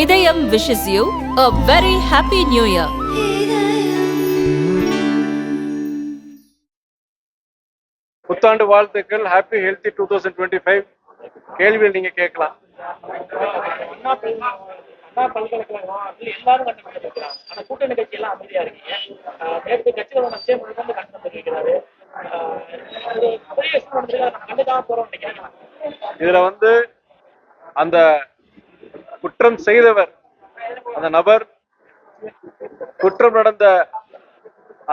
இதயம் wishes you a very happy new year. புத்தாண்டு வாழ்த்துக்கள். Happy healthy 2025. கேள்வியில் நீங்க கேட்கலாம். பல்கலைக்கழகம் எல்லாரும் கண்டுபிடிச்சிருக்கிறாங்க. ஆனா கூட்டணி கட்சி எல்லாம் அமைதியா இருக்கீங்க. நேற்று கட்சிகளோட நிச்சயம் கண்டனம் தெரிவிக்கிறாரு. கண்டுக்காம போறோம் கேட்கலாம். இதுல அந்த குற்றம் செய்தவர், அந்த நபர் குற்றம் நடந்த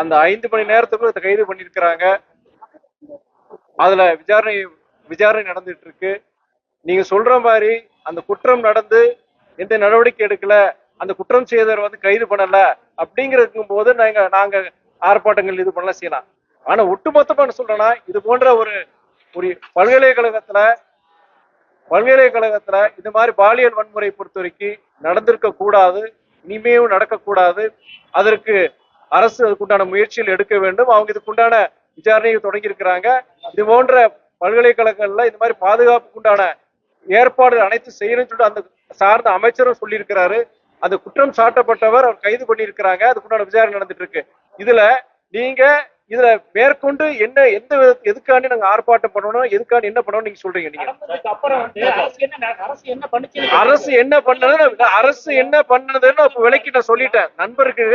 அந்த 5 மணி நேரத்துக்குள்ள கைது பண்ணிருக்கிறாங்க. அதுல விசாரணை நடந்துட்டு இருக்கு. நீங்க சொல்ற மாதிரி அந்த குற்றம் நடந்து எந்த நடவடிக்கை எடுக்கல, அந்த குற்றம் செய்தவர் கைது பண்ணல அப்படிங்கிறதுக்கும் போது நாங்க ஆர்ப்பாட்டங்கள் இது பண்ணலாம் செய்யலாம். ஆனா ஒட்டுமொத்தமா என்ன சொல்றேன்னா, இது போன்ற ஒரு பல்கலைக்கழகத்துல இது மாதிரி பாலியல் வன்முறை பொறுத்த வரைக்கும் நடந்திருக்க கூடாது, இனிமேவும் நடக்கக்கூடாது. அதற்கு அரசு அதுக்குண்டான முயற்சிகள் எடுக்க வேண்டும். அவங்க இதுக்குண்டான விசாரணையை தொடங்கி இருக்கிறாங்க. இது போன்ற பல்கலைக்கழகங்கள்ல இந்த மாதிரி பாதுகாப்புக்குண்டான ஏற்பாடு அனைத்து செய்யணும்னு சொல்லிட்டு அந்த சார்ந்த அமைச்சரும் சொல்லியிருக்கிறாரு. அந்த குற்றம் சாட்டப்பட்டவர் அவர் கைது பண்ணியிருக்கிறாங்க. அதுக்குண்டான விசாரணை நடந்துட்டு இருக்கு. இதுல மேற்கொண்டு எதுக்காண்டி நாங்க ஆர்ப்பாட்டம் பண்ணணும், எதுக்காண்டி என்ன பண்ணணும் நீங்க சொல்றீங்க? நீங்க அரசு என்ன பண்ணதுன்னு விலைக்கு நான் சொல்லிட்டேன். நண்பருக்கு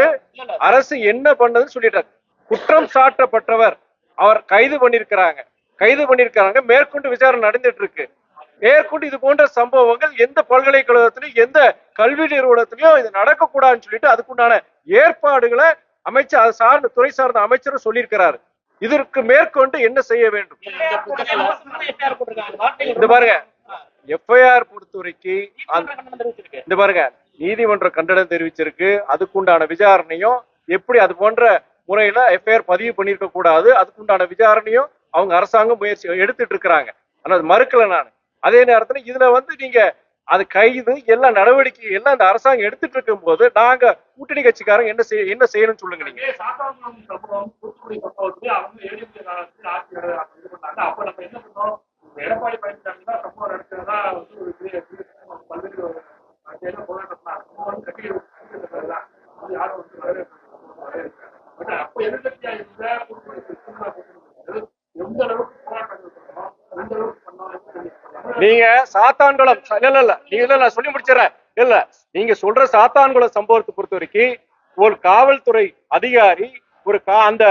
அரசு என்ன பண்ணதுன்னு சொல்லிட்டேன். குற்றம் சாட்டப்பட்டவர் அவர் கைது பண்ணிருக்கிறாங்க. மேற்கொண்டு விசாரணை நடந்துட்டு இருக்கு. மேற்கொண்டு இது போன்ற சம்பவங்கள் எந்த பல்கலைக்கழகத்திலையும் எந்த கல்வி நிறுவனத்திலையும் இது நடக்கக்கூடாதுன்னு சொல்லிட்டு அதுக்குண்டான ஏற்பாடுகளை அமைச்சர் சார்ந்த துறை சார்ந்த அமைச்சரும் சொல்லியிருக்கிறாரு. இதற்கு மேற்கொண்டு என்ன செய்ய வேண்டும்? இந்த பாருங்க, எஃப்ஐஆர் பொறுத்த வரைக்கும் இந்த பாருங்க, நீதிமன்ற கண்டனம் தெரிவிச்சிருக்கு. அதுக்குண்டான விசாரணையும் எப்படி அது போன்ற முறையில எஃப்ஐஆர் பதிவு பண்ணிருக்க கூடாது, அதுக்குண்டான விசாரணையும் அவங்க அரசாங்கம் முயற்சி எடுத்துட்டு இருக்கிறாங்க. ஆனா அது மறுக்கல நான். அதே நேரத்துல இதுல நீங்க அது கைது எல்லா நடவடிக்கை எல்லாம் இந்த அரசாங்கம் எடுத்துட்டு இருக்கும் போது நாங்க கூட்டணி கட்சிக்காரங்க என்ன செய்யணும்னு சொல்லுங்க. நீங்க எடப்பாடி பழனிசாமி தான் சம்பவம் நடக்கிறதா அப்ப எதிர்கட்சியா இருந்த எந்த அளவுக்கு போராட்டங்கள் பண்ணணும், எந்த அளவுக்கு பண்ணணும். நீங்க சாத்தான்குளம் நான் சொல்லி முடிச்சிடறேன். நீங்க சொல்ற சாத்தான்குளம் சம்பவத்தை பொறுத்த வரைக்கும் ஒரு காவல்துறை அதிகாரி அந்த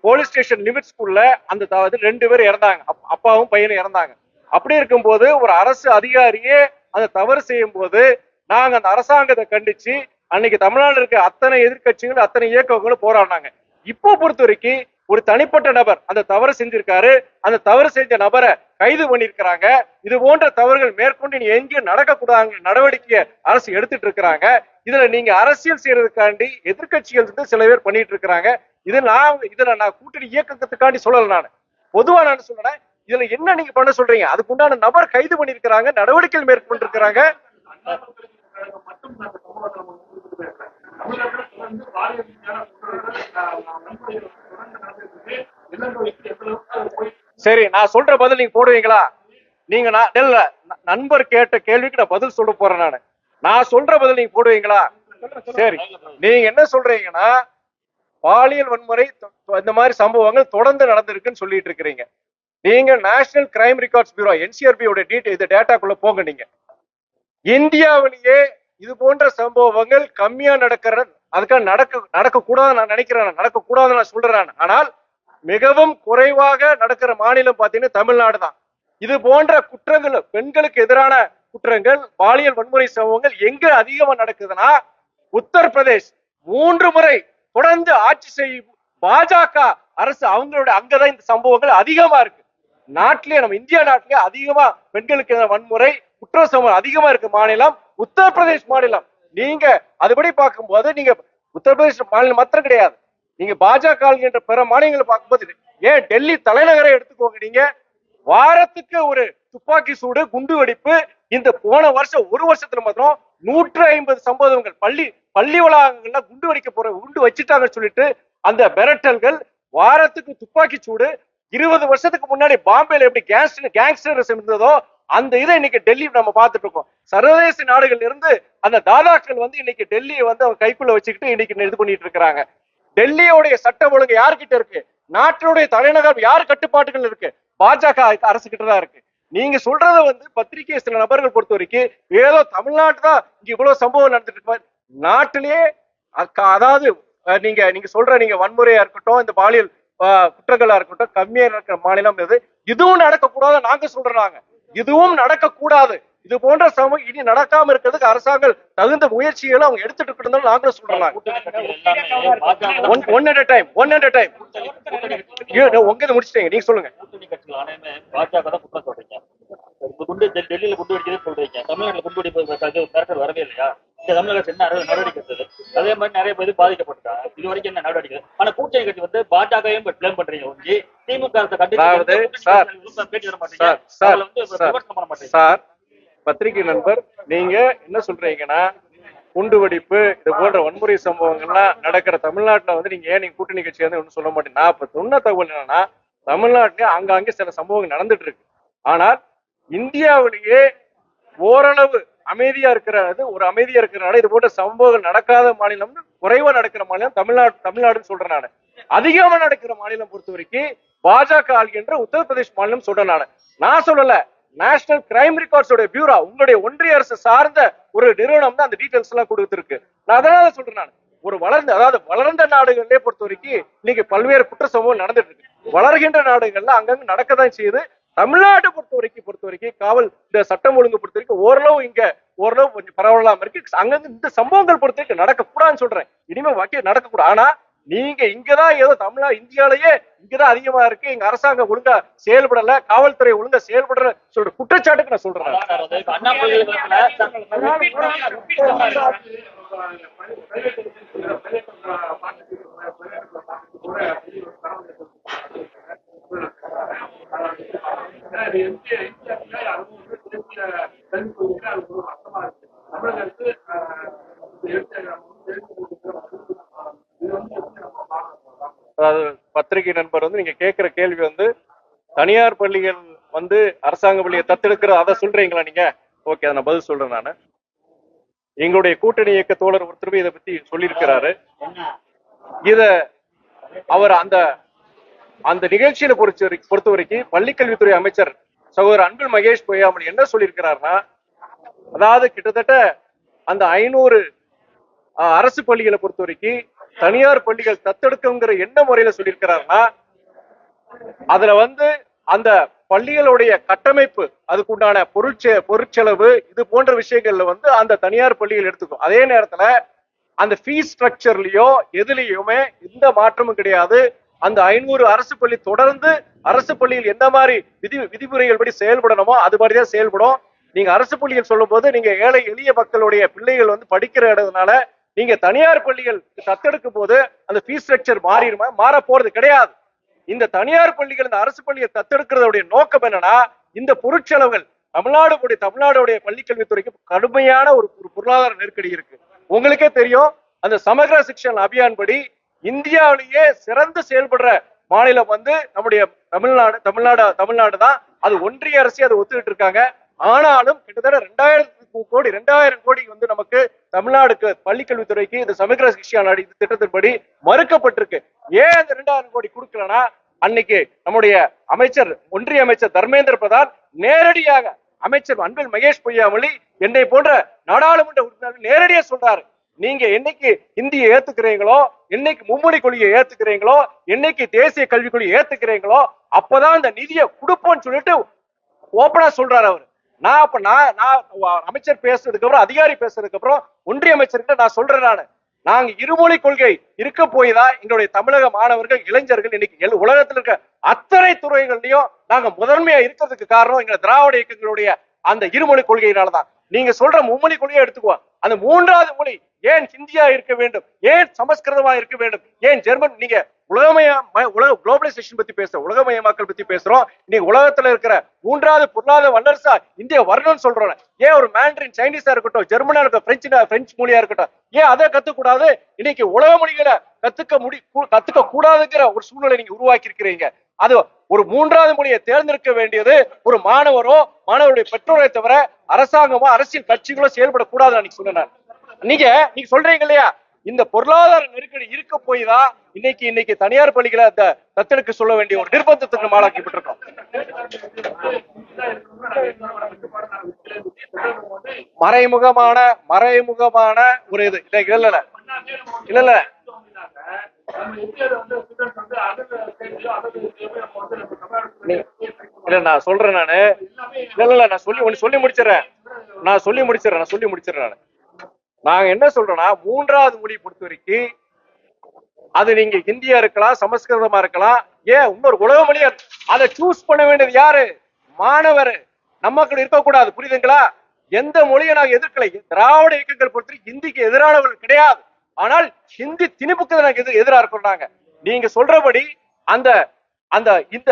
போலீஸ் ஸ்டேஷன் லிமிட்ஸ்குள்ள அந்த 2 பேர் இறந்தாங்க. அப்பாவும் பையனும் இறந்தாங்க. அப்படி இருக்கும்போது ஒரு அரசு அதிகாரியே அந்த தவறு செய்யும் போது நாங்க அந்த அரசாங்கத்தை கண்டிச்சு அன்னைக்கு தமிழ்நாடு இருக்க அத்தனை எதிர்கட்சிகள் அத்தனை இயக்கங்களும் போராடினாங்க. இப்போ பொறுத்த வரைக்கும் ஒரு தனிப்பட்ட நபர் அந்த தவறு செஞ்சிருக்காரு. அந்த தவறு செஞ்ச நபரை கைது பண்ணிருக்கிறாங்க. இது போன்ற தவறுகள் மேற்கொண்டு நீ எங்கேயும் நடக்கக்கூடாது நடவடிக்கையை அரசு எடுத்துட்டு இருக்கிறாங்க. இதுல நீங்க அரசியல் செய்யறதுக்காண்டி எதிர்கட்சிகள் சில பேர் பண்ணிட்டு இருக்கிறாங்க. இதுல நான் கூட்டணி இயக்கத்துக்காண்டி சொல்லல. நான் பொதுவா நான் சொல்றேன், இதுல என்ன நீங்க பண்ண சொல்றீங்க? அதுக்குண்டான நபர் கைது பண்ணிருக்கிறாங்க, நடவடிக்கைகள் மேற்கொண்டு இருக்கிறாங்க. சரி, நான் சொல்ற பதில் நீங்க போடுவீங்களா? நீங்க நண்பர் கேட்ட கேள்விக்கு நான் பதில் சொல்ல போறேன். நான் சொல்ற பதில் நீங்க போடுவீங்களா? சரி, நீங்க என்ன சொல்றீங்கன்னா பாலியல் வன்முறை இந்த மாதிரி சம்பவங்கள் தொடர்ந்து நடந்திருக்குன்னு சொல்லிட்டு இருக்கிறீங்க. நீங்க national crime records bureau NCRB இந்த டேட்டாக்குள்ள போங்க. நீங்க இந்தியாவிலேயே இது போன்ற சம்பவங்கள் கம்மியா அதுக்காக நடக்க கூடாது நான் நினைக்கிறேன். நடக்கக்கூடாது நான் சொல்றேன். ஆனால் மிகவும் குறைவாக நடக்கிற மாநிலம் பாத்தீங்கன்னா தமிழ்நாடு தான். இது போன்ற குற்றங்கள், பெண்களுக்கு எதிரான குற்றங்கள், பாலியல் வன்முறை சம்பவங்கள் எங்க அதிகமா நடக்குதுன்னா உத்தரப்பிரதேஷ் 3 முறை தொடர்ந்து ஆட்சி செய்யும் பாஜக அரசு அங்கதான் இந்த சம்பவங்கள் அதிகமா இருக்கு. நம்ம இந்தியா நாட்டிலேயே அதிகமா பெண்களுக்கு எதிரான வன்முறை குற்ற சம்பவம் அதிகமா இருக்கு மாநிலம் உத்தரப்பிரதேஷ் மாநிலம். நீங்க அதுபடி பார்க்கும்போது நீங்க உத்தரப்பிரதேச மாநிலம் மாத்திரம் கிடையாது, நீங்க பாஜக என்ற பிற மாநிலங்களை பார்க்கும்போது ஏன் டெல்லி தலைநகரை எடுத்துக்கோங்க. நீங்க வாரத்துக்கு ஒரு துப்பாக்கி சூடு, குண்டு வெடிப்பு, இந்த போன வருஷம் ஒரு வருஷத்துல மாத்திரம் 150 சம்பவங்கள் பள்ளி வளாகங்கள்ல குண்டு வச்சுட்டாங்கன்னு சொல்லிட்டு அந்த மிரட்டல்கள், வாரத்துக்கு துப்பாக்கி சூடு. 20 வருஷத்துக்கு முன்னாடி பாம்பேல எப்படி கேங்ஸ்டர் இருந்ததோ அந்த இதை இன்னைக்கு டெல்லி நம்ம பார்த்துட்டு இருக்கோம். சர்வதேச நாடுகள்ல இருந்து அந்த தாதாக்கள் வந்து இன்னைக்கு டெல்லியை வந்து அவங்க கைக்குள்ள வச்சுக்கிட்டு இன்னைக்கு இது பண்ணிட்டு இருக்கிறாங்க. டெல்லியோடைய சட்ட ஒழுங்கு யார்கிட்ட இருக்கு? நாட்டினுடைய தலைநகர் யார் கட்டுப்பாட்டுகள் இருக்கு? பாஜக அரசு கிட்ட தான் இருக்கு. நீங்க சொல்றத வந்து பத்திரிகை சில நபர்கள் பொறுத்த வரைக்கும் ஏதோ தமிழ்நாட்டு தான் இங்க இவ்வளவு சம்பவம் நடந்துட்டு இருக்கு. நாட்டிலேயே அதாவது நீங்க சொல்ற நீங்க வன்முறையா இருக்கட்டும், இந்த பாலியல் குற்றங்களா இருக்கட்டும், கம்மியா இருக்கிற மாநிலம் இது. இதுவும் நடக்கக்கூடாது நாங்க சொல்றாங்க. இதுவும் நடக்கக்கூடாது. இது போன்ற சமூகம் இனி நடக்காம இருக்கிறதுக்கு அரசாங்கம் தகுந்த முயற்சிகளை அவங்க எடுத்துட்டு இருக்கணும் நாங்களும் சொல்றாங்க. ஒன் அட் டைம் உங்க முடிச்சிட்டீங்க, நீங்க சொல்லுங்க. கூட்டணி கட்சிகள் அனைமே பாஜக தான் குற்றம் சொல்றீங்க. குண்டு டெல்லியில குண்டு வெடிக்கிறது சொல்றீங்க, தமிழ்நாட்டுல குண்டு வெடிப்பு மிரட்டல் வரவே இல்லையா? இந்த தமிழக அரசு என்ன நடவடிக்கை எடுத்தது? அதே மாதிரி நிறைய பேர் பாதிக்கப்பட்டாங்க. இது வரைக்கும் என்ன நடவடிக்கை? ஆனா கூட்டணி கட்சி வந்து பாஜகவும் பிளேம் பண்றீங்க ஒன்றி, திமுக சார் பத்திரிகை நண்பர், நீங்க என்ன சொல்றீங்கன்னா குண்டு வெடிப்பு இது போன்ற வன்முறை சம்பவங்கள்லாம் நடக்கிற தமிழ்நாட்டுல வந்து நீங்க கூட்டணி கட்சி வந்து ஒன்னும் சொல்ல மாட்டீங்க. நான் இப்ப சொன்ன தகவல் என்னன்னா தமிழ்நாட்டிலே ஆங்காங்கே சில சம்பவங்கள் நடந்துட்டு இருக்கு. ஆனால் இந்தியாவிலேயே ஓரளவு அமைதியா இருக்கிறது, ஒரு அமைதியா இருக்கிறனால இது போன்ற சம்பவங்கள் நடக்காத மாநிலம், குறைவா நடக்கிற மாநிலம் தமிழ்நாடுன்னு சொல்றேன் நானு. அதிகமா நடக்கிற மாநிலம் பொறுத்த வரைக்கும் பாஜக ஆள்கின்ற உத்தரப்பிரதேஷ் மாநிலம் சொல்றேன் நான் சொல்லல. நேஷனல் கிரைம் ரெக்கார்ட்ஸோட பியூரோ, உங்களுடைய ஒன்றிய அரசு சார்ந்த ஒரு நிறுவனம் தான் அந்த டீடைல்ஸ் எல்லாம் கொடுத்திருக்கு. நான் அதனால சொல்றேன் நான், ஒரு வளர்ந்த நாடுகளிலே பொறுத்த வரைக்கும் இன்னைக்கு பல்வேறு குற்ற சம்பவம் நடந்துட்டு இருக்கு. வளர்கின்ற நாடுகள்ல அங்கங்க நடக்கதான் செய்யுது. தமிழ்நாட்டை பொறுத்த வரைக்கும் காவல் இந்த சட்டம் ஒழுங்கு பொறுத்த வரைக்கும் ஓரளவு கொஞ்சம் பரவலாம இருக்கு. அங்கங்க இந்த சம்பவங்கள் பொறுத்த வரைக்கும் நடக்கக்கூடாதுன்னு சொல்றேன். இனிமே வாக்கியம் நடக்கக்கூடாது. ஆனா நீங்க இங்கதான் ஏதோ இந்தியாலேயே இங்கதான் அதிகமா இருக்கு, எங்க அரசாங்கம் ஒழுங்கா செயல்படல, காவல்துறை ஒழுங்கா செயல்படல சொல்ற குற்றச்சாட்டுக்கு நான் சொல்றேன். அதாவது பத்திரிகை நண்பர் வந்து நீங்க கேட்கிற கேள்வி வந்து தனியார் பள்ளிகள் வந்து அரசாங்க பள்ளியை தத்தெடுக்கிற அதை சொல்றீங்களா நீங்க? ஓகே, அதை நான் பதில் சொல்றேன். நானு எங்களுடைய கூட்டணி இயக்க தோழர் ஒருத்தர் இதை பத்தி சொல்லியிருக்கிறாரு. இத அவர் அந்த நிகழ்ச்சியில பொறுத்த வரைக்கும் பள்ளிக்கல்வித்துறை அமைச்சர் சகோதரர் அன்பில் மகேஷ் பொய்யாமொழி என்ன சொல்லியிருக்கிறாருன்னா, அதாவது கிட்டத்தட்ட அந்த 500 அரசு பள்ளிகளை பொறுத்த வரைக்கும் தனியார் பள்ளிகள் தத்தெடுக்குங்கிற என்ன முறையில சொல்லியிருக்கிறாருன்னா, அதுல வந்து அந்த பள்ளிகளுடைய கட்டமைப்பு, அதுக்குண்டான பொருட்செலவு இது போன்ற விஷயங்கள்ல வந்து அந்த தனியார் பள்ளிகள் எடுத்துக்கும். அதே நேரத்துல அந்த ஃபீஸ் ஸ்ட்ரக்சர்லயோ எதுலயுமே எந்த மாற்றமும் கிடையாது. அந்த 500 அரசு பள்ளி தொடர்ந்து அரசு பள்ளியில் என்ன மாதிரி விதிமுறைகள் படி செயல்படணுமோ அது மாதிரிதான் செயல்படும். நீங்க அரசு பள்ளிகள் சொல்லும் போது நீங்க ஏழை எளிய மக்களுடைய பிள்ளைகள் வந்து படிக்கிற இடத்துனால நீங்க தனியார் பள்ளிகள் தத்தெடுக்கும் போது அந்த ஃபீஸ் ஸ்ட்ரக்சர் மாற போறது கிடையாது. இந்த தனியார் பள்ளிகள் இந்த அரசு பள்ளிகள் தத்தெடுக்கிறதுடைய நோக்கம் என்னன்னா, இந்த பொருட்செலவுகள் தமிழ்நாடுடைய பள்ளிக்கல்வித்துறைக்கு கடுமையான ஒரு பொருளாதார நெருக்கடி இருக்கு. உங்களுக்கே தெரியும், அந்த சமகர சிக்ஷன் அபியான் படி இந்தியாவிலேயே சிறந்து செயல்படுற மாநிலம் வந்து நம்முடைய தமிழ்நாடு தான். அது ஒன்றிய அரசு அதை ஒத்துக்கிட்டு இருக்காங்க. ஆனாலும் கிட்டத்தட்ட 2000 கோடி வந்து நமக்கு தமிழ்நாடுக்கு பள்ளிக்கல்வித்துறைக்கு இந்த சமகர சிக்ஷா திட்டத்தின்படி மறுக்கப்பட்டிருக்கு. ஏன் அந்த 2000 கோடி கொடுக்கலன்னா, அன்னைக்கு நம்முடைய ஒன்றிய அமைச்சர் தர்மேந்திர பிரதான் நேரடியாக அமைச்சர் அன்பில் மகேஷ் பொய்யாமொழி என்னை போன்ற நாடாளுமன்ற உறுப்பினர்கள் நேரடியாக சொல்றாரு, நீங்க என்னைக்கு இந்தியை ஏத்துக்கிறீங்களோ, என்னைக்கு மும்மொழி கொள்கையை ஏத்துக்கிறீங்களோ, என்னைக்கு தேசிய கல்விக் கொள்கையை ஏத்துக்கிறீங்களோ அப்பதான் இந்த நிதியை கொடுப்போம்னு சொல்லிட்டு ஓப்பனா சொல்றாரு அவரு. நான் அமைச்சர் பேசுறதுக்கு அப்புறம், அதிகாரி பேசுறதுக்கு அப்புறம் ஒன்றிய அமைச்சர்கிட்ட நான் சொல்றேன், நாங்க இருமொழி கொள்கை இருக்க போய்தான் எங்களுடைய தமிழக மாணவர்கள் இளைஞர்கள் இன்னைக்கு உலகத்தில் இருக்க அத்தனை துறைகள்லயும் நாங்க முதன்மையா இருக்கிறதுக்கு காரணம் எங்க திராவிட இயக்கங்களுடைய அந்த இருமொழி கொள்கையினாலதான். நீங்க சொல்ற மும்மொழி கொள்கையை எடுத்துக்குவோம், அந்த 3வது மொழி ஏன் ஹிந்தியா இருக்க வேண்டும், ஏன் சமஸ்கிருதமா இருக்க வேண்டும், ஏன் ஜெர்மன், நீங்க உலக குளோபலைசேஷன் பத்தி பேசுறோம், உலகமயமாக்கல் பத்தி பேசுறோம். இன்னைக்கு உலகத்துல இருக்கிற 3வது பொருளாதார வல்லரசா இந்தியா வரணும்னு சொல்றோம். ஏன் ஒரு மேண்ட்ரின் சைனீஸா இருக்கட்டும், ஜெர்மனா இருக்கட்டும், பிரெஞ்சு மொழியா இருக்கட்டும், ஏன் அதை கத்துக்கூடாது? இன்னைக்கு உலக மொழிகளை கத்துக்க கூடாதுங்கிற ஒரு சூழ்நிலை நீங்க உருவாக்கி இருக்கிறீங்க. அது ஒரு 3வது மொழியை தேர்ந்தெடுக்க வேண்டியது ஒரு மாணவருடைய பெற்றோரை தவிர அரசாங்கமோ அரசியல் கட்சிகளோ செயல்படக்கூடாது அன்னைக்கு சொன்னேன். நீங்க சொல்றீங்க இல்லையா, இந்த பொருளாதார நெருக்கடி இருக்க போய் தான் இன்னைக்கு தனியார் பள்ளிகளை தத்தெடுக்க சொல்ல வேண்டிய ஒரு நிர்பந்தத்துக்கு ஆளாக்கப்பட்டிருக்கோம். மறைமுகமான ஒரு இது இல்ல நான் சொல்றேன். நான் சொல்லி முடிச்சிடறேன். நாங்க என்ன சொல்றோம்னா, 3வது மொழி பொறுத்த வரைக்கும் அது நீங்க ஹிந்தியா இருக்கலாம், சமஸ்கிருதமா இருக்கலாம், ஏன் இன்னொரு உலக மொழியா அதை சூஸ் பண்ண வேண்டியது யாரு? மாணவர். நமக்கு இருக்கக்கூடாது. புரியுதுங்களா? எந்த மொழியை நாங்க எதிர்க்கலை. திராவிட இயக்கங்கள் பொறுத்த வரைக்கும் ஹிந்திக்கு எதிரானவர்கள் கிடையாது. ஆனால் ஹிந்தி திணிப்புக்கு நாங்க எதிராக இருக்கிறோம். நீங்க சொல்றபடி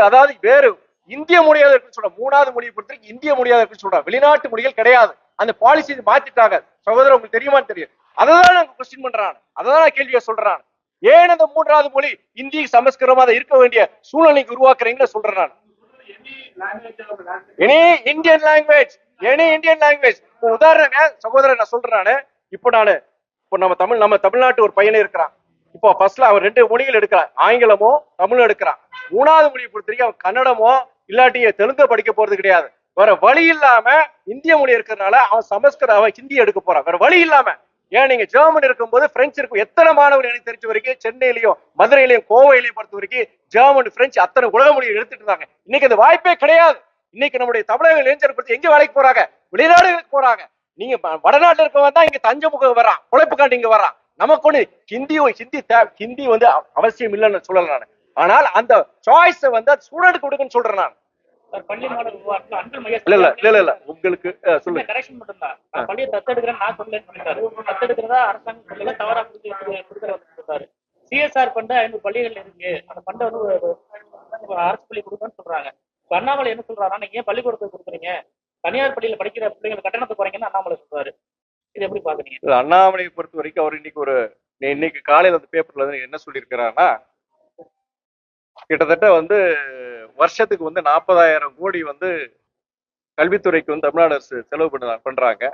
அதாவது வேறு இந்திய மொழியாக இருக்குன்னு சொல்ற 3வது மொழியை பொறுத்த வரைக்கும் இந்திய மொழியாக இருக்குன்னு சொல்றாங்க. வெளிநாட்டு மொழிகள் கிடையாது. அந்த பாலிசி மாத்திட்டாங்க. சகோதரர் உங்களுக்கு தெரியுமான்னு தெரியும். அதான் நாங்க கொஸ்டின் பண்றான், அதான் நான் கேள்வியை சொல்றான். ஏன் அந்த 3வது மொழி இந்தி சமஸ்கிருதமா இருக்க வேண்டிய சூழ்நிலைக்கு உருவாக்குறீங்கன்னு சொல்றேன் நான். எனி இந்தியன் லாங்குவேஜ் உதாரணங்க சகோதரர் நான் சொல்றேன். இப்போ நம்ம தமிழ்நாட்டு ஒரு பையனே இருக்கிறான். இப்போ ஃபர்ஸ்ட்ல அவன் 2 மொழிகள் எடுக்கிறான், ஆங்கிலமோ தமிழும் எடுக்கிறான். 3வது மொழியை பொறுத்த வரைக்கும் அவன் கன்னடமோ இல்லாட்டி தெலுங்கு படிக்க போறது கிடையாது. வேற வழி இல்லாம இந்திய மொழி இருக்கிறதுனால அவன் ஹிந்தி எடுக்க போறான். வேற வழி இல்லாம. ஏன் நீங்க ஜெர்மன் இருக்கும்போது பிரெஞ்சு இருக்கும். எத்தனை மாணவர்கள் எனக்கு தெரிஞ்ச வரைக்கும் சென்னையிலையும் மதுரையிலையும் கோவையிலையும் பொறுத்த வரைக்கும் ஜெர்மன் பிரெஞ்சு அத்தனை உலக மொழியை எடுத்துட்டு இருந்தாங்க. இன்னைக்கு அந்த வாய்ப்பே கிடையாது. இன்னைக்கு நம்முடைய தமிழக இளைஞர் பத்தி எங்க வேலைக்கு போறாங்க? வெளிநாடுகளுக்கு போறாங்க. நீங்க வடநாட்டுல இருக்கவங்க தான் இங்க தஞ்சமுக வர்றான், உழைப்புக்காண்டி இங்க வர்றான். நமக்கு ஒண்ணு ஹிந்தி அவசியம் இல்லைன்னு சொல்லல நான். ஆனால் அந்த சாய்ஸை ஸ்டூடெண்ட் கொடுக்குன்னு சொல்றேன் நான். பள்ளி மாணவர் விவகாரத்துல அன்பில் மையம் இல்ல உங்களுக்கு சொல்லுங்க. கரெக்ஷன் மட்டும் தான். நான் பள்ளியை தத்தெடுக்கிறேன் நான் சொல்லலன்னு சொல்லிட்டாரு. தத்தெடுக்கிறதா அரசாங்கம் சொல்லல, தவறா கொடுக்குறாரு. சிஎஸ்ஆர் ஃபண்ட் 500 பள்ளிகள் இருக்கு, அந்த ஃபண்டை அரசு பள்ளி கொடுக்கணும்னு சொல்றாங்க. இப்ப அண்ணாமலை என்ன சொல்றாருன்னா, நீங்க ஏன் பள்ளிக்கூடத்துக்கு கொடுக்குறீங்க, தனியார் பள்ளியில படிக்கிற பிள்ளைங்க கட்டணத்தை குறைங்கன்னு அண்ணாமலை சொல்றாரு. இது எப்படி பாக்குறீங்க? அண்ணாமலையை பொறுத்த வரைக்கும் அவர் இன்னைக்கு காலையில அந்த பேப்பர்ல என்ன சொல்லியிருக்கிறாருன்னா, கிட்டத்தட்ட வருஷத்துக்கு 40,000 கோடி கல்வித்துறைக்கு தமிழ்நாடு அரசு செலவு பண்றாங்க.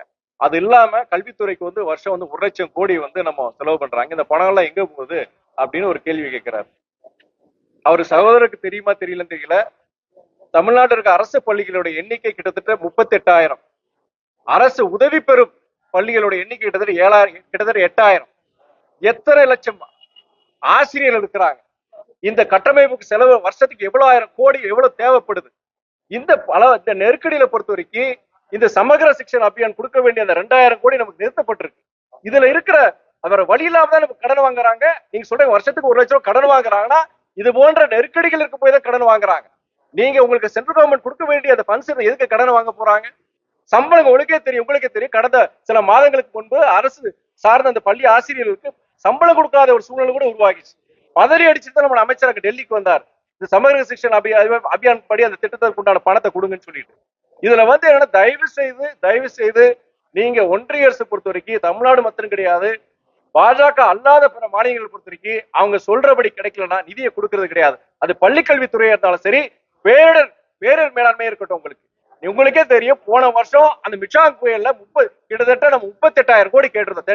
அது இல்லாம கல்வித்துறைக்கு வருஷம் 1 லட்சம் கோடி நம்ம செலவு பண்றாங்க. இந்த பணம் எல்லாம் எங்க போகுது அப்படின்னு ஒரு கேள்வி கேட்கிறாரு. அவரு சகோதரருக்கு தெரியுமா தெரியலன்னு தெரியல, தமிழ்நாட்டில் இருக்க அரசு பள்ளிகளோட எண்ணிக்கை கிட்டத்தட்ட 38,000. அரசு உதவி பெறும் பள்ளிகளோட எண்ணிக்கை கிட்டத்தட்ட 7,000, கிட்டத்தட்ட 8,000. எத்தனை லட்சம் ஆசிரியர்கள் இருக்கிறாங்க? இந்த கட்டமைப்புக்கு செலவு வருஷத்துக்கு எவ்வளவு 1000 கோடி எவ்வளவு தேவைப்படுது? இந்த நெருக்கடியில பொறுத்த வரைக்கும் இந்த சமகர சிக்ஷன் அபியான் கொடுக்க வேண்டிய அந்த 2,000 கோடி நமக்கு நிறுத்தப்பட்டிருக்கு. இதுல இருக்கிற அவர் வழி இல்லாம தான் நமக்கு கடன் வாங்குறாங்க. நீங்க சொல்றீங்க வருஷத்துக்கு 1 லட்சம் கடன் வாங்குறாங்கன்னா, இது போன்ற நெருக்கடிகள் இருக்க போய் தான் கடன் வாங்குறாங்க. நீங்க உங்களுக்கு சென்ட்ரல் கவர்மெண்ட் கொடுக்க வேண்டிய அந்த ஃபண்ட்ஸ் எதுக்கு கடன் வாங்க போறாங்க? சம்பளம் உங்களுக்கே தெரியும். கடந்த சில மாதங்களுக்கு முன்பு அரசு சார்ந்த அந்த பள்ளி ஆசிரியர்களுக்கு சம்பளம் கொடுக்காத ஒரு சூழ்நிலை கூட உருவாகிச்சு. பதறி அடிச்சுட்டு நம்ம அமைச்சர் டெல்லிக்கு வந்தார். இந்த சமகர சிக்ஷன் அபியான் படி அந்த திட்டத்துக்கு உண்டான பணத்தை கொடுங்கன்னு சொல்லிட்டு. இதுல என்னன்னா, தயவு செய்து நீங்க ஒன்றிய அரசு பொறுத்த வரைக்கும் தமிழ்நாடு மட்டும் கிடையாது, பாஜக அல்லாத பிற மாநிலங்களை பொறுத்த வரைக்கும் அவங்க சொல்றபடி கிடைக்கலன்னா நிதியை கொடுக்கறது கிடையாது. அது பள்ளிக்கல்வித்துறையா இருந்தாலும் சரி, பேரிடர் மேலாண்மையா இருக்கட்டும். உங்களுக்கே தெரியும், போன வருஷம் அந்த மிச்சாங் புயல்ல கிட்டத்தட்ட நம்ம 38,000 கோடி கேட்டிருந்தோம்.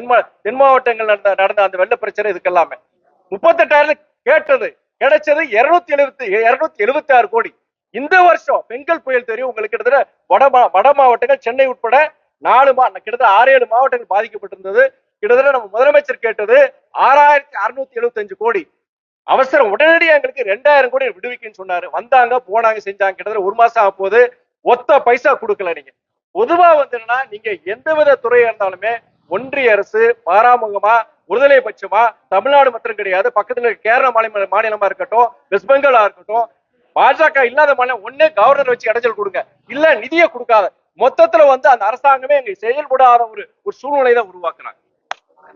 தென் மாவட்டங்கள் நடந்த அந்த வெள்ள பிரச்சனை இதுக்கெல்லாமே 38,000 கேட்டது, கிடைச்சது 276 கோடி. இந்த வருஷம் பெங்கல் புயல் தெரியும் உங்களுக்கு, கிட்டத்தட்ட வட மாவட்டங்கள் சென்னை உட்பட கிட்டத்தட்ட 6-7 மாவட்டங்கள் பாதிக்கப்பட்டிருந்தது. கிட்டத்தட்ட நம்ம முதலமைச்சர் கேட்டது 6,675 கோடி. அவசரம் உடனடியாக எங்களுக்கு 2,000 கோடி விடுவிக்குன்னு சொன்னாரு. வந்தாங்க, போனாங்க, செஞ்சாங்க. கிட்டத்தட்ட 1 மாசம் ஆக போது, ஒத்த பைசா கொடுக்கல. நீங்க பொதுவா நீங்க எந்தவித துறையா இருந்தாலுமே ஒன்றிய அரசு பாராமுகமா ஒருதலை பட்சமா தமிழ்நாடு மட்டும் கிடையாது, பக்கத்துல கேரள மாநிலமா இருக்கட்டும், வெஸ்ட் பெங்காலா இருக்கட்டும், பாஜக இல்லாத மாநிலம் ஒண்ணு கவர்னர் வச்சு இடைஞ்சல் கொடுங்க, இல்ல நிதியை கொடுக்காத. மொத்தத்துல அந்த அரசாங்கமே எங்க செயல்படாத ஒரு சூழ்நிலை தான் உருவாக்குறாங்க.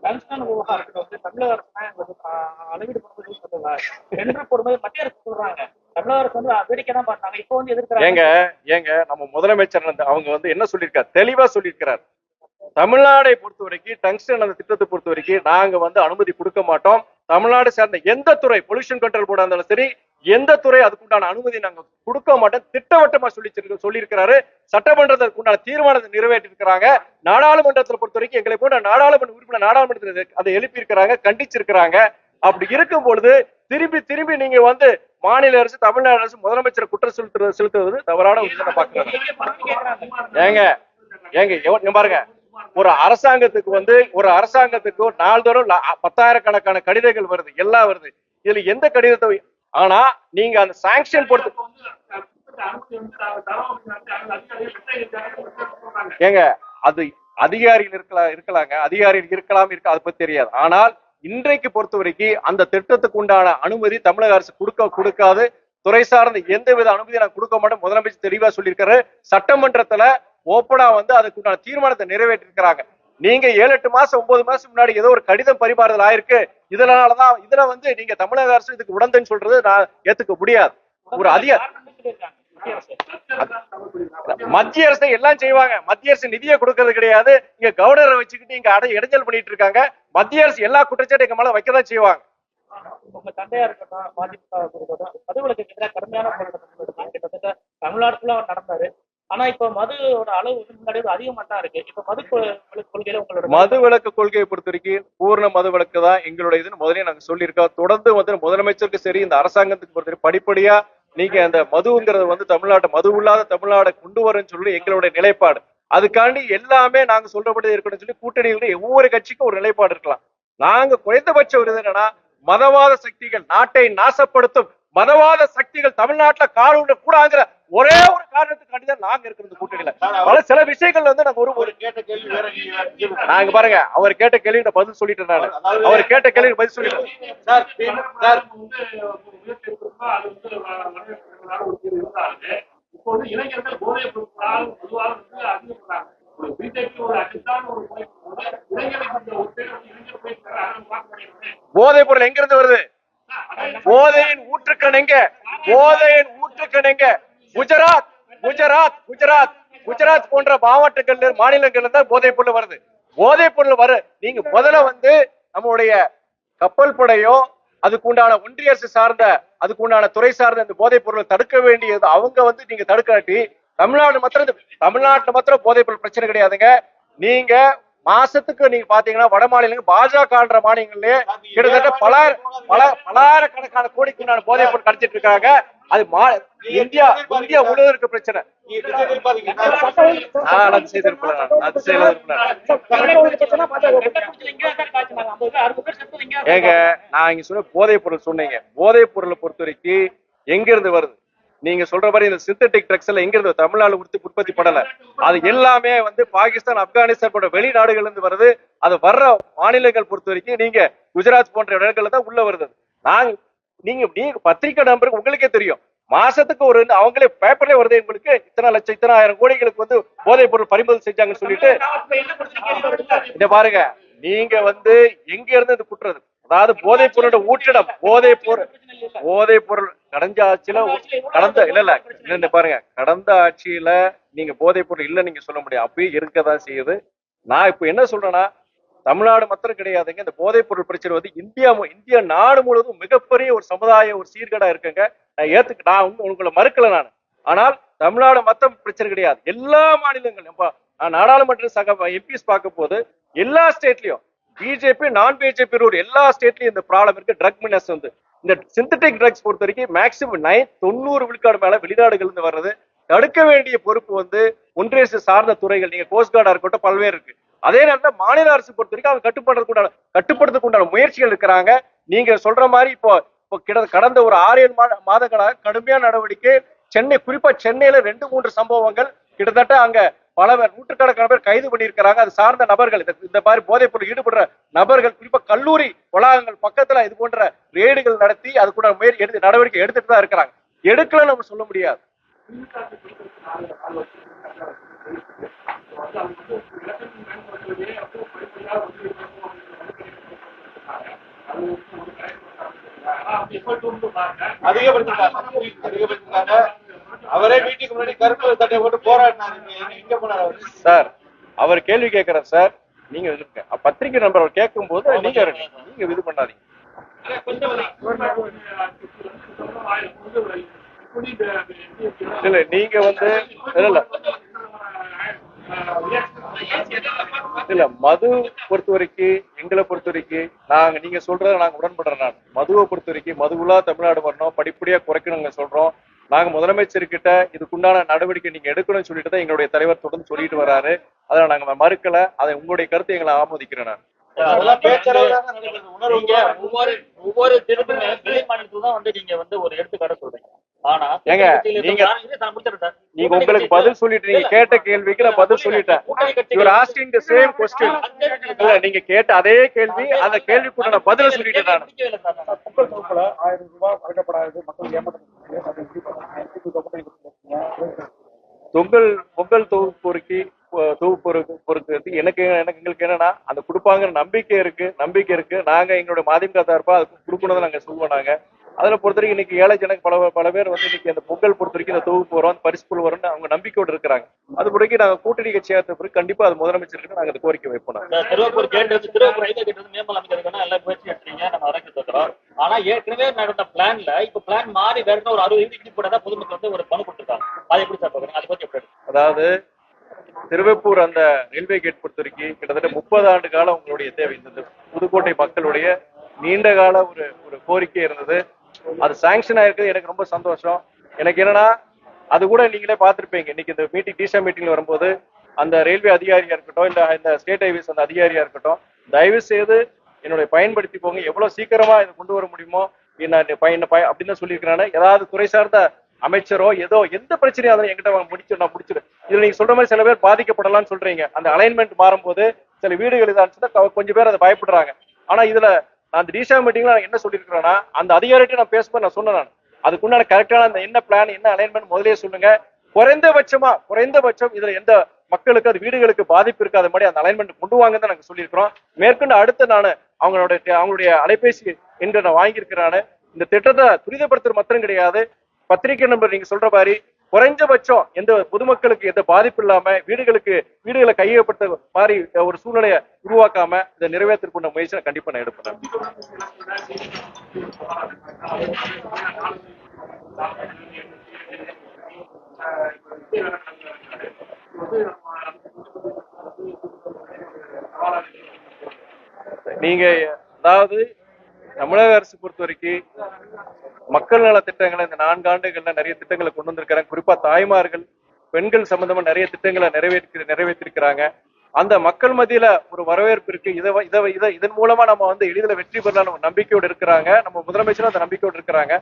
டங்ஸ்டன் விவகாரத்துல வந்து தமிழக அரசு தான் எங்களுக்கு, அளவீடு பண்ணும்போது சொல்லுங்க டெண்டர் போடும்போது மத்திய அரசு சொல்றாங்க, தமிழக அரசு வந்து வேடிக்கை தான் பார்த்தாங்க, இப்போ வந்து எதிர்க்கிறாங்க. ஏங்க நம்ம முதலமைச்சர் அவங்க வந்து என்ன சொல்லியிருக்காரு, தெளிவா சொல்லியிருக்கிறார். தமிழ்நாடை பொறுத்த வரைக்கும் டங்ஸ்டன் அந்த திட்டத்தை பொறுத்த வரைக்கும் நாங்க வந்து அனுமதி கொடுக்க மாட்டோம். தமிழ்நாடு சார்ந்த எந்த துறை, பொல்யூஷன் கண்ட்ரோல் போர்டா இருந்தாலும் சரி, எந்த துறை அதுக்குண்டான அனுமதி நாங்க கொடுக்க மாட்டோம் திட்டவட்டமா சொல்லியிருக்கிறாரு. சட்டமன்றத்துக்கு உண்டான தீர்மானத்தை நிறைவேற்றி இருக்கிறாங்க. நாடாளுமன்றத்தை பொறுத்த வரைக்கும் எங்களை போன்ற நாடாளுமன்ற உறுப்பினர் நாடாளுமன்றத்தில் அதை எழுப்பி இருக்கிறாங்க, கண்டிச்சிருக்கிறாங்க. அப்படி இருக்கும் பொழுது திரும்பி திரும்பி நீங்க வந்து மாநில அரசு, தமிழ்நாடு அரசு, முதலமைச்சர் குற்றம் செலுத்துவது தவறான விஷயம் பாக்குறாங்க. ஏங்க பாருங்க, ஒரு அரசாங்கத்துக்கு நாள்தோறும் 10,000 கடிதங்கள் வருது, எல்லாம் வருது. இதுல எந்த கடிதத்தை, ஆனா நீங்க அந்த சாங்ஷன் பொறுத்து ஏங்க அது அதிகாரிகள் இருக்கலாங்க, அதிகாரிகள் இருக்கலாம், அதை பத்தி தெரியாது. ஆனால் இன்றைக்கு பொறுத்த வரைக்கும் அந்த திட்டத்துக்கு உண்டான அனுமதி தமிழக அரசு கொடுக்காது. துறை சார்ந்த எந்தவித அனுமதியும் நான் கொடுக்க மாட்டோம். முதலமைச்சர் தெளிவா சொல்லியிருக்காரு. சட்டமன்றத்துல ஓப்பனா வந்து அதுக்கு உண்டான தீர்மானத்தை நிறைவேற்றி இருக்கிறாங்க. நீங்க 7-8 மாசம் 9 மாசம் முன்னாடி ஏதோ ஒரு கடிதம் பரிமாறுதல் ஆயிருக்கு, இதனாலதான் இதுல வந்து நீங்க தமிழக அரசு இதுக்கு உடந்தன்னு சொல்றது நான் ஏத்துக்க முடியாது. ஒரு மத்திய அரசு எல்லாம் செய்வாங்க, மத்திய அரசு நிதியை கொடுக்கறது கிடையாது. இங்க கவர்னரை வச்சுக்கிட்டு இங்க இடைஞ்சல் பண்ணிட்டு இருக்காங்க. மத்திய அரசு எல்லா குற்றச்சாட்டும் எங்க மேல வைக்கதான் செய்வாங்க. உங்க தந்தையா இருக்கட்டும், பாதிப்பு மதுவிலக்கு எதிராக கடுமையான போராட்டம் கிட்டத்தட்ட தமிழ்நாட்டுல நடந்தாரு. ஆனா இப்ப மதுவோட அளவு முன்னாடி அதிகமா தான் இருக்கு. இப்ப கொள்கையில உங்களோட மதுவிலக்கு கொள்கையை பொறுத்த வரைக்கும் பூர்ண மதுவிலக்கு தான் எங்களுடைய இதுன்னு முதலே நாங்க சொல்லியிருக்கோம். தொடர்ந்து வந்து முதலமைச்சருக்கு சரி, இந்த அரசாங்கத்துக்கு பொறுத்த படிப்படியா நீங்க அந்த மதுங்கிறது வந்து மது இல்லாத தமிழ்நாடு கொண்டு வரேன்னு சொல்லி எங்களுடைய நிலைப்பாடு. அதுக்காண்டி எல்லாமே நாங்க சொல்றபடி இருக்கணும்னு சொல்லி கூட்டணியில ஒவ்வொரு கட்சிக்கும் ஒரு நிலைப்பாடு இருக்கலாம். நாங்க குறைந்தபட்ச ஒரு இது என்னன்னா, மதவாத சக்திகள், நாட்டை நாசப்படுத்தும் மதவாத சக்திகள் தமிழ்நாட்டுல காலூட கூடாங்கிற ஒரே ஒரு காரணத்துக்காண்டி தான் நாங்க இருக்கிறது கூட்டணியில. பல சில விஷயங்கள் வந்து நாங்க ஒரு கேட்ட கேள்வி வேற, நாங்க பாருங்க அவர் கேட்ட கேள்வி பதில் சொல்லிட்டேன். நான் அவர் கேட்ட கேள்வி பதில் சொல்லிட்டேன். இளைஞர்கள் போதை பொருட்களால் பொதுவாக அதிகப்படுறாங்க. போதை பொருள் எங்க இருந்து வருது? போதையின் ஊற்றுக்கண் எங்க? போதையின் ஊற்றுக்கண் எங்க? குஜராத் குஜராத் குஜராத் குஜராத் போன்ற மாவட்டங்கள்ல, மாநிலங்கள்ல தான் போதை பொருள் வருது. போதை பொருள் நீங்க முதல்ல வந்து நம்மளுடைய கப்பல் படையோ அதுக்குண்டான ஒன்றிய அரசு சார்ந்த அதுக்குண்டான துறை சார்ந்த அந்த போதைப் பொருளை தடுக்க வேண்டியது அவங்க வந்து நீங்க தடுக்காட்டி, தமிழ்நாட்டுல மாத்திரம் போதைப் பொருள் பிரச்சனை கிடையாதுங்க. நீங்க மாசத்துக்கு நீங்க பாத்தீங்கன்னா வட மாநிலங்கள் பாஜக மாநிலங்களே கிட்டத்தட்ட பலாயிரக்கணக்கான கோடிக்குண்டான போதைப் பொருள் கடத்திட்டு இருக்காங்க. அது இந்தியா முழுவதும் இருக்க பிரச்சனை. ஏங்க நான் இங்க சொன்ன போதைப் பொருள் சொன்னீங்க, போதைப் பொருளை பொறுத்த வரைக்கும் எங்க இருந்து வருது? நீங்க சொல்ற மாதிரி இந்த சிந்தட்டிக் ட்ரக்ஸ் எல்லாம் எங்க இருந்து தமிழ்நாடு உற்பத்தி படல. அது எல்லாமே வந்து பாகிஸ்தான், ஆப்கானிஸ்தான் போன்ற வெளிநாடுகள்ல இருந்து வருது. அது வர்ற மாநிலங்கள் பொறுத்த வரைக்கும் நீங்க குஜராத் போன்ற இடங்கள்ல தான் உள்ள வருது. நீங்க பத்திரிகை நம்பருக்கு உங்களுக்கே தெரியும், மாசத்துக்கு ஒரு அவங்களே பேப்பர்ல வருது, உங்களுக்கு இத்தனை லட்சம் இத்தனை ஆயிரம் கோடிகளுக்கு வந்து போதைப் பொருள் பறிமுதல் செஞ்சாங்கன்னு சொல்லிட்டு. இத பாருங்க, நீங்க வந்து எங்க இருந்து இது குட்டுறது? அதாவது போதைப் பொருளோட ஊற்றிடம், போதைப் பொருள் கடந்த ஆட்சியில இல்ல பாருங்க, கடந்த ஆட்சியில நீங்க போதைப் பொருள் இல்ல நீங்க சொல்ல முடியாது, அப்பயும் இருக்கதான் செய்யுது. நான் இப்ப என்ன சொல்றேன்னா, தமிழ்நாடு மாத்திரம் கிடையாதுங்க, இந்த போதைப் பொருள் பிரச்சனை வந்து இந்தியா நாடு முழுவதும் மிகப்பெரிய ஒரு சமுதாய ஒரு சீர்கேடா இருக்குங்க. நான் உங்களை மறுக்கல நான். ஆனால் தமிழ்நாடு மொத்தம் பிரச்சனை கிடையாது, எல்லா மாநிலங்களும். நான் நாடாளுமன்ற சக எம்பிஸ் பார்க்க போது எல்லா ஸ்டேட்லயும் பிஜேபி நான் பிஜேபி ரூட் எல்லா ஸ்டேட்லயும் இந்த ப்ராப்ளம் இருக்கு. ட்ரக் மினஸ் வந்து இந்த சிந்தட்டிக் ட்ரக்ஸ் பொறுத்த வரைக்கும் மேக்சிமம் 90 விழுக்காடு மேல வெளிநாடுகள் இருந்து வர்றது. தடுக்க வேண்டிய பொறுப்பு வந்து ஒன்றிய அரசு சார்ந்த துறைகள், நீங்க கோஸ்ட் கார்டா இருக்கட்டும், பல்வேறு இருக்கு. அதே நேரத்தில் மாநில அரசு பொறுத்த வரைக்கும் அவங்க கட்டுப்படுறதுக்கு உண்டான முயற்சிகள் இருக்கிறாங்க. நீங்க சொல்ற மாதிரி இப்போ கடந்த ஒரு 6-7 மாதங்களாக கடுமையான நடவடிக்கை. குறிப்பா சென்னையில 2-3 சம்பவங்கள், கிட்டத்தட்ட அங்க பல நூற்றுக்கணக்கான பேர் கைது பண்ணியிருக்கிறாங்க. அது சார்ந்த நபர்கள், இந்த மாதிரி போதைப் பொருள் ஈடுபடுற நபர்கள், குறிப்பா கல்லூரி வளாகங்கள் பக்கத்துல இது போன்ற ரேடுகள் நடத்தி அதுக்குள்ள நடவடிக்கை எடுத்துட்டு தான் இருக்கிறாங்க. எடுக்கலன்னு நம்ம சொல்ல முடியாது. அதிகப்படுத்திருக்காங்க. அவரே மீட்டிங் முன்னாடி கருப்பு சட்டை போட்டு போராடினாரு. எங்க போனாரு சார்? அவர் கேள்வி கேட்கிறார் சார். நீங்க பத்திரிகை நம்பர் அவர் கேட்கும் போது நீங்க இது பண்ணாதீங்க. இல்ல நீங்க வந்து இல்ல மது பொறுத்த வரைக்கும் எங்களை பொறுத்த வரைக்கும் நீங்க சொல்றத நாங்க உடன்படுறோம். நான் மதுவை பொறுத்த வரைக்கும் மதுவுலா தமிழ்நாடு வரணும், படிப்படியா குறைக்கணுங்க சொல்றோம். நாங்க முதலமைச்சர்கிட்ட இதுக்குண்டான நடவடிக்கை நீங்க எடுக்கணும்னு சொல்லிட்டு தான் எங்களுடைய தலைவர் தொடர்ந்து சொல்லிட்டு வராரு. அதை நாங்க மறுக்கல. அதை உங்களுடைய கருத்தை எங்களை ஆமோதிக்கிறேன். நான் ஒவ்வொரு திருப்புமே வெளி மாநிலத்துல தான் வந்து நீங்க வந்து ஒரு எடுத்துக்காட்ட சொல்றீங்க. ஆனா நீங்க உங்களுக்கு பதில் சொல்லிட்டு நீங்க கேட்ட கேள்விக்கு நான் பதில் சொல்லிட்டேன். இல்ல நீங்க கேட்ட அதே கேள்வி, அந்த கேள்விக்குள்ள நான் பதில சொல்லிட்டேன். நான் 1000 ரூபாய் வழங்கப்படாது மக்கள் ஏமாற்றம் பொங்கல் தொகுப்பு பொறுக்கிறது எங்களுக்கு என்னன்னா அந்த கொடுப்பாங்கிற நம்பிக்கை இருக்கு. நாங்க எங்களுடைய மதிமுக தரப்பா அது கொடுக்கணும் நாங்க சொல்லுவோம். நாங்க அதுல பொறுத்த வரைக்கும் இன்னைக்கு ஏழை ஜனக்கு பல பேர் வந்து இன்னைக்கு அந்த பொங்கல் பொறுத்த வரைக்கும் இந்த தொகுப்பு வரும், பரிசு வரும்னு அவங்க நம்பிக்கையோடு இருக்கிறாங்க. அது பிறகு நாங்க கூட்டணி கட்சியா பிறகு கண்டிப்பா அது முதலமைச்சருக்கு நாங்க கோரிக்கை வைப்போம். திருவப்பூர் மேம்பல் அமைக்கிறதுக்கான எல்லா முயற்சி எடுத்தீங்க, நம்ம வரவேற்கிறோம். ஆனா ஏற்கனவே நடந்த பிளான்ல இப்ப பிளான் மாறி வேற ஒரு 60 போட்டா பொதுமக்கள் வந்து ஒரு பணம் கொடுத்துருக்காங்க. அதை எப்படி சார் பாக்குறீங்க? அதை பத்தி எப்படி? அதாவது திருவப்பூர் அந்த ரயில்வே கேட் பொறுத்த வரைக்கும் கிட்டத்தட்ட 30 ஆண்டு காலம் உங்களுடைய தேவை. இந்த புதுக்கோட்டை மக்களுடைய நீண்ட கால ஒரு கோரிக்கை இருந்தது. அது சாங்ஷன் ஆயிருக்கு. எனக்கு ரொம்ப சந்தோஷம். எனக்கு என்னன்னா அது கூட நீங்களே பார்த்திருப்பீங்க. இன்னைக்கு இந்த டிஷா மீட்டிங்ல வரும்போது அந்த ரயில்வே அதிகாரியா இருக்கட்டும், இல்ல இந்த ஸ்டேட் ஹைவேஸ் அந்த அதிகாரியா இருக்கட்டும், தயவு செய்து என்னுடைய பயன்படுத்தி போங்க. எவ்வளவு சீக்கிரமா இதை கொண்டு வர முடியுமோ அப்படின்னு சொல்லியிருக்கிறானே. ஏதாவது துறை சார்ந்த அமைச்சரோ ஏதோ எந்த பிரச்சனையும் அதை என்கிட்ட நான் முடிச்சிடும். இதுல நீங்க சொல்ற மாதிரி சில பேர் பாதிக்கப்படலாம்னு சொல்றீங்க. அந்த அலைன்மெண்ட் மாறும்போது சில வீடுகள் இதாச்சுன்னா கொஞ்சம் பேர் அதை பயப்படுறாங்க. ஆனா இதுல நான் அந்த டிஷா மீட்டிங்ல நான் என்ன சொல்லியிருக்கிறேன்னா, அந்த அதிகாரிகிட்ட நான் பேசும்போது நான் சொன்னேன், அதுக்குண்டான கரெக்டான அந்த என்ன பிளான் என்ன அலைன்மெண்ட் முதலே சொல்லுங்க. குறைந்தபட்சம் இதுல எந்த மக்களுக்கு அது வீடுகளுக்கு பாதிப்பு இருக்காத மாதிரி அந்த அலைன்மெண்ட் கொண்டு வாங்கன்னு நாங்க சொல்லியிருக்கிறோம். மேற்கொண்டு அடுத்து நான் அவங்களுடைய அலைபேசி என்று நான் வாங்கியிருக்கிறானு. இந்த திட்டத்தை துரிதப்படுத்துற மாத்திரம் கிடையாது, பத்திரிகை நம்பர் நீங்க சொல்ற மாதிரி குறைஞ்சபட்சம் எந்த பொதுமக்களுக்கு எந்த பாதிப்பு இல்லாம வீடுகளை கையகப்படுத்த மாதிரி ஒரு சூழ்நிலையை உருவாக்காம இதை நிறைவேற்றிருக்கின்ற முயற்சியை கண்டிப்பா நான் எடுப்பேன். நீங்க அதாவது தமிழக அரசு பொறுத்த வரைக்கும் மக்கள் நல திட்டங்களை இந்த 4 ஆண்டுகள்ல நிறைய திட்டங்களை கொண்டு வந்திருக்கிறாங்க. குறிப்பா தாய்மார்கள் பெண்கள் சம்பந்தமா நிறைய திட்டங்களை நிறைவேற்றிருக்கிறாங்க. அந்த மக்கள் மத்தியில ஒரு வரவேற்பு இருக்கு. இதன் மூலமா நம்ம வந்து எளிதில் வெற்றி பெறலாம் நம்பிக்கையோடு இருக்கிறாங்க. நம்ம முதலமைச்சரும் அந்த நம்பிக்கையோடு இருக்கிறாங்க.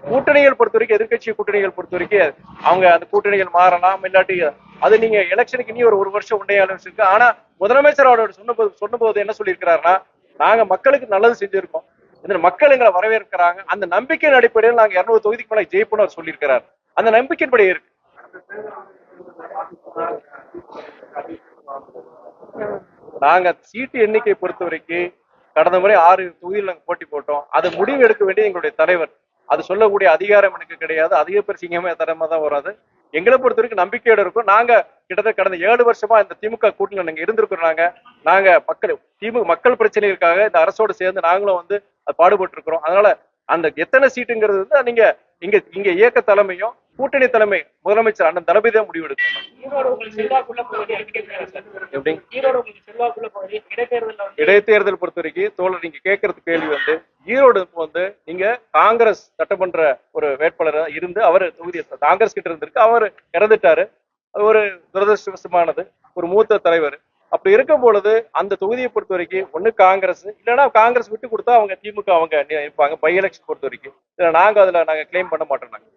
கூட்டணிகள் பொறுத்த வரைக்கும் எதிர்கட்சி கூட்டணிகள் பொறுத்த வரைக்கும் அவங்க அந்த கூட்டணிகள் மாறலாம், இல்லாட்டி அது நீங்க எலெக்ஷனுக்கு இனி ஒரு வருஷம் உண்டையாலும் இருக்கு. ஆனா முதலமைச்சர் அவரோட சொன்னபோது என்ன சொல்லியிருக்கிறாருன்னா, நாங்க மக்களுக்கு நல்லது செஞ்சிருக்கோம், இந்த மக்கள் எங்களை வரவேற்கிறாங்க, அந்த நம்பிக்கையின் அடிப்படையில் நாங்க 200 தொகுதிக்கு மேல ஜெயிப்போம்னு அவர் சொல்லியிருக்கிறார். அந்த நம்பிக்கையின்படி இருக்கு. நாங்க சீட்டு எண்ணிக்கை பொறுத்த வரைக்கும் கடந்த முறை 6 தொகுதியில் நாங்க போட்டி போட்டோம். அது முடிவு எடுக்க வேண்டிய எங்களுடைய தலைவர். அது சொல்லக்கூடிய அதிகாரம் எனக்கு கிடையாது. அதிக சிங்கமே தரமா தான் வராது. எங்களை பொறுத்த வரைக்கும் நம்பிக்கையோட இருக்கும். நாங்க கிட்டத்தட்ட கடந்த 7 வருஷமா இந்த திமுக கூட்டணியில நாங்க இருந்திருக்கிறோம். நாங்க மக்கள் பிரச்சனைகளுக்காக இந்த அரசோடு சேர்ந்து நாங்களும் வந்து பாடுபட்டு இருக்கிறோம். அதனால அந்த எத்தனை சீட்டுங்கிறது வந்து நீங்க இங்க இயக்க தலைமையும் கூட்டணி தலைமை முதலமைச்சர் அண்ணன் தளபதி தான் முடிவு எடுக்கணும். இடைத்தேர்தல் பொறுத்த வரைக்கும் தோழர் நீங்க கேட்கறது கேள்வி வந்து ஈரோடு வந்து நீங்க காங்கிரஸ் சட்டமன்ற ஒரு வேட்பாளர் இருந்து அவர் தொகுதி காங்கிரஸ் கிட்ட இருந்திருக்கு. அவர் இறந்துட்டாரு. அது ஒரு துரதிருஷ்டவசமானது. ஒரு மூத்த தலைவர். அப்படி இருக்கும் பொழுது அந்த தொகுதியை பொறுத்த வரைக்கும் ஒண்ணு காங்கிரஸ், இல்லைன்னா காங்கிரஸ் விட்டு கொடுத்தா அவங்க திமுக அவங்க இருப்பாங்க. பை எலெக்ஷன் பொறுத்த வரைக்கும் நாங்க கிளைம் பண்ண மாட்டோம். நாங்க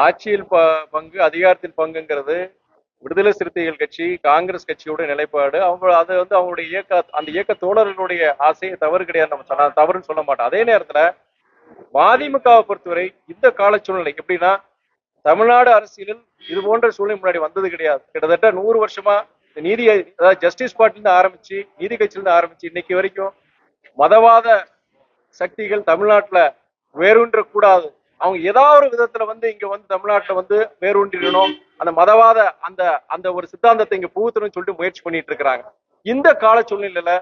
ஆட்சியில் பங்கு அதிகாரத்தில் பங்குங்கிறது விடுதலை சிறுத்தைகள் கட்சி காங்கிரஸ் கட்சியோட நிலைப்பாடு. அது வந்து அவங்களுடைய அந்த இயக்க தோழர்களுடைய ஆசையை தவறு கிடையாது. நம்ம தவறுன்னு சொல்ல மாட்டோம். அதே நேரத்துல மதிமுகவை பொறுத்தவரை இந்த கால சூழ்நிலை எப்படின்னா, தமிழ்நாடு அரசியலில் இது போன்ற சூழ்நிலை முன்னாடி வந்தது கிடையாது. கிட்டத்தட்ட 100 வருஷமா இந்த நீதி, அதாவது ஜஸ்டிஸ் பார்ட்டிலிருந்து ஆரம்பிச்சு, நீதி கட்சியிலிருந்து ஆரம்பிச்சு இன்னைக்கு வரைக்கும் மதவாத சக்திகள் தமிழ்நாட்டுல வேரூன்ற கூடாது, அவங்க ஏதாவது ஒரு விதத்துல இங்க தமிழ்நாட்டுல வேரூன்றிடணும், அந்த மதவாத அந்த அந்த ஒரு சித்தாந்தத்தை இங்க புகுத்தணும்னு சொல்லிட்டு முயற்சி பண்ணிட்டு இருக்கிறாங்க. இந்த கால சூழ்நிலையில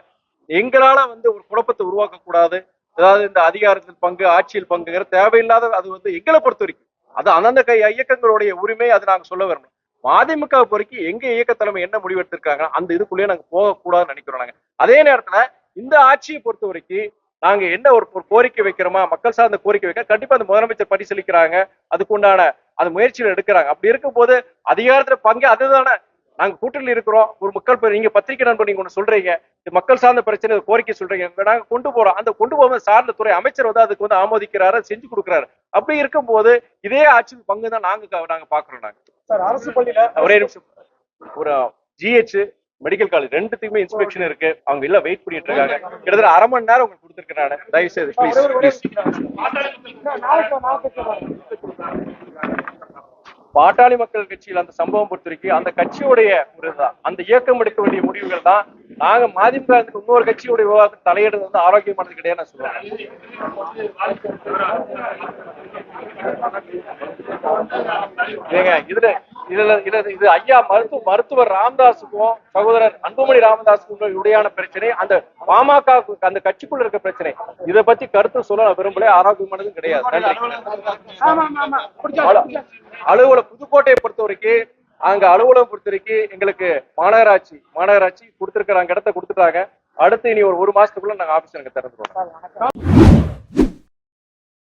எங்களால ஒரு குழப்பத்தை உருவாக்க கூடாது, அதாவது இந்த அதிகாரத்தில் பங்கு, ஆட்சியில் பங்குங்கிற தேவையில்லாத, அது எங்களை பொறுத்த வரைக்கும் அது அந்தந்த இயக்கங்களுடைய உரிமை, அது நாங்க சொல்ல வரணும். மதிமுக பொறுக்கி எங்க இயக்க தலைமை என்ன முடிவெடுத்திருக்காங்க அந்த இதுக்குள்ளேயே நாங்க போகக்கூடாதுன்னு நினைக்கிறோம். நாங்க அதே நேரத்துல இந்த ஆட்சியை பொறுத்த வரைக்கும் நாங்க என்ன ஒரு கோரிக்கை வைக்கிறோமா, மக்கள் சார்ந்த கோரிக்கை வைக்க கண்டிப்பா அந்த முதலமைச்சர் பரிசீலிக்கிறாங்க, அதுக்கு உண்டான அந்த முயற்சிகள் எடுக்கிறாங்க. அப்படி இருக்கும் போது அதிகாரத்துல பங்கு அதுதானே. நாங்க கூட்டணியில் இருக்கிறோம், ஒரு மக்கள் நீங்க பத்திரிகை நண்பர் நீங்க ஒண்ணு சொல்றீங்க, மக்கள் சார்ந்த பிரச்சனை கோரிக்கை சொல்றீங்க, நாங்க கொண்டு போறோம், அந்த கொண்டு போகும்போது சார்ந்த துறை அமைச்சர் அதுக்கு ஆமோதிக்கிறாரு, செஞ்சு கொடுக்குறாரு. அப்படி இருக்கும் போது இதே ஆட்சியில் பங்கு தான் நாங்க பாக்குறோம். நாங்க சார் அரசு பள்ளியில ஒரே நிமிஷம், ஒரு ஜிஹெச் மெடிக்கல் காலேஜ் ரெண்டுத்துக்குமே இன்ஸ்பெக்ஷன் இருக்கு, அவங்க எல்லாம் வெயிட் பண்ணிட்டு இருக்காங்க. கிட்டத்தட்ட அரை மணி நேரம் உங்களுக்கு கொடுத்துருக்கேன் நான். தயவு செய்து ப்ளீஸ். பாட்டாளி மக்கள் கட்சியில் அந்த சம்பவம் பொறுத்திருக்கு அந்த கட்சியுடைய ஒரு அந்த இயக்கம் எடுக்க வேண்டிய முடிவுகள் தான். நாங்க மதிமுக இன்னொரு கட்சியுடைய விவாதத்தில் தலையிடுறது ஆரோக்கியமானது கிடையாது நான் சொல்றேன். இது ஐயா மருத்துவர் ராமதாஸுக்கும் சகோதரர் அன்புமணி ராமதாஸுக்கும் இடையான பிரச்சனை, அந்த பாமக அந்த கட்சிக்குள்ள இருக்க பிரச்சனை. இதை பத்தி கருத்து சொல்ல நான் விரும்பல, ஆரோக்கியமானதும் கிடையாது. அலுவலகம் புதுக்கோட்டையை பொறுத்த வரைக்கும் அங்க அலுவலகம் பொறுத்த வரைக்கும் எங்களுக்கு மாநகராட்சி கொடுத்திருக்கிற இடத்த கொடுத்துட்டாங்க. அடுத்து இனி ஒரு மாசத்துக்குள்ள நாங்க ஆபீஸ் திறந்துருவோம்.